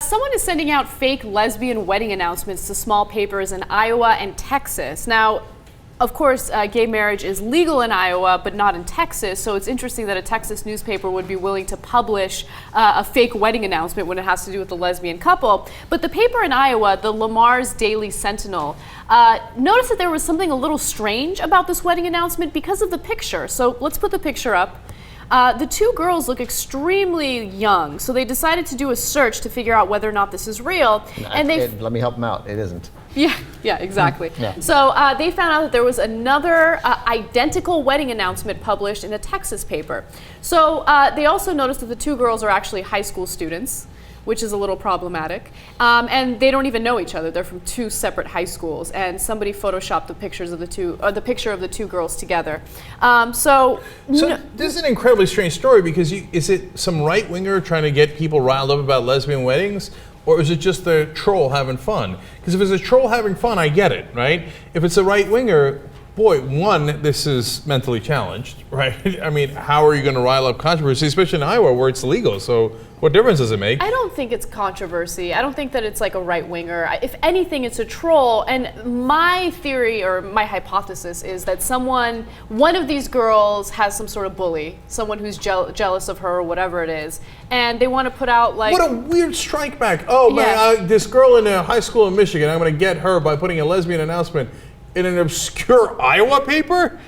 Someone is sending out fake lesbian wedding announcements to small papers in Iowa and Texas. Now, of course, gay marriage is legal in Iowa, but not in Texas, so it's interesting that a Texas newspaper would be willing to publish a fake wedding announcement when it has to do with a lesbian couple. But the paper in Iowa, the Mars Daily Sentinel, noticed that there was something a little strange about this wedding announcement because of the picture. So let's put the picture up. The two girls look extremely young, so they decided to do a search to figure out whether or not this is real. And let me help them out. It isn't. Yeah, exactly. Yeah. So they found out that there was another identical wedding announcement published in a Texas paper. So they also noticed that the two girls are actually high school students, which is a little problematic. And they don't even know each other. They're from two separate high schools, and somebody photoshopped the pictures of the picture of the two girls together. So this is an incredibly strange story because is it some right winger trying to get people riled up about lesbian weddings? Or is it just the troll having fun? Because if it's a troll having fun, I get it, right? If it's a right-winger, boy, one, this is mentally challenged, right? I mean, how are you going to rile up controversy, especially in Iowa where it's legal? So what difference does it make? I don't think it's controversy. I don't think that it's like a right-winger. If anything, it's a troll. And my theory or my hypothesis is that one of these girls has some sort of bully, someone who's jealous of her or whatever it is, and they want to put out like... What a weird strike back. Oh, man, this girl in a high school in Michigan, I'm going to get her by putting a lesbian announcement in an obscure Iowa paper?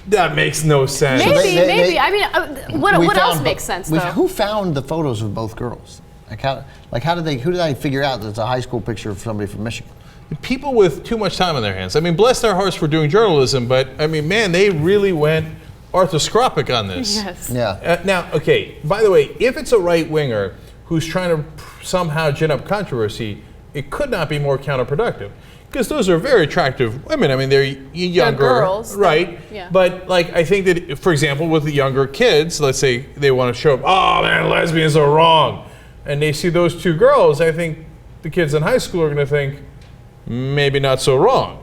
That makes no sense. Maybe. I mean, what else makes sense though? Who found the photos of both girls? Who did I figure out that it's a high school picture of somebody from Michigan? People with too much time on their hands. I mean, bless their hearts for doing journalism, but I mean, man, they really went arthroscopic on this. Yes. Yeah. Now, okay, by the way, if it's a right winger who's trying to somehow gin up controversy, it could not be more counterproductive. Because those are very attractive women. I mean, they're younger, they're girls, right? Yeah. But like, I think that, for example, with the younger kids, let's say they want to show up, oh man, lesbians are wrong, and they see those two girls, I think the kids in high school are going to think, maybe not so wrong.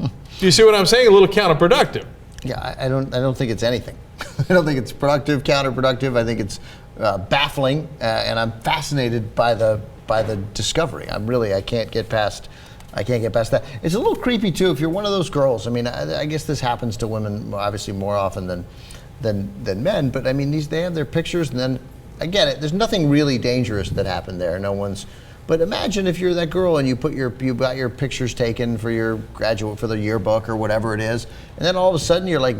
Do you see what I'm saying? A little counterproductive. Yeah, I don't think it's anything. I don't think it's productive, counterproductive. I think it's baffling, and I'm fascinated by the discovery. I can't get past that. It's a little creepy too if you're one of those girls. I mean, I guess this happens to women obviously more often than men. But I mean, they have their pictures, and then I get it. There's nothing really dangerous that happened there. But imagine if you're that girl and you got your pictures taken for your graduate, for the yearbook or whatever it is, and then all of a sudden you're like,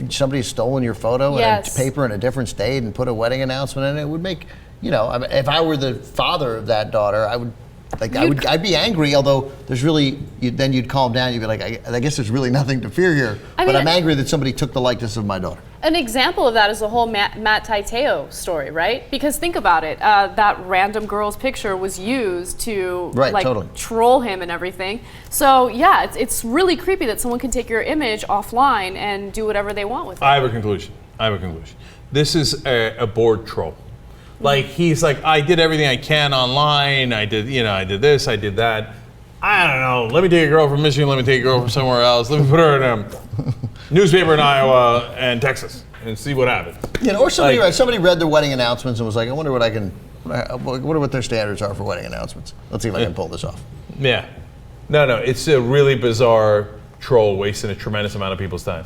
somebody's stolen your photo and a paper in a different state and put a wedding announcement in it. It would make, I mean, if I were the father of that daughter, I would. I'd be angry, although there's really, then you'd calm down, you'd be like, I guess there's really nothing to fear here, but I'm angry that somebody took the likeness of my daughter. An example of that is the whole Matt Taiteo story, right? Because think about it, that random girl's picture was used to troll him and everything. So yeah, it's really creepy that someone can take your image offline and do whatever they want with it. I have a conclusion. This is a bored troll. Like, he's like, I did everything I can online. I did this, I did that. I don't know. Let me take a girl from Michigan. Let me take a girl from somewhere else. Let me put her in a newspaper in Iowa and Texas and see what happens. Or somebody read their wedding announcements and was like, I wonder what their standards are for wedding announcements. Let's see if I can pull this off. Yeah. No, it's a really bizarre troll wasting a tremendous amount of people's time.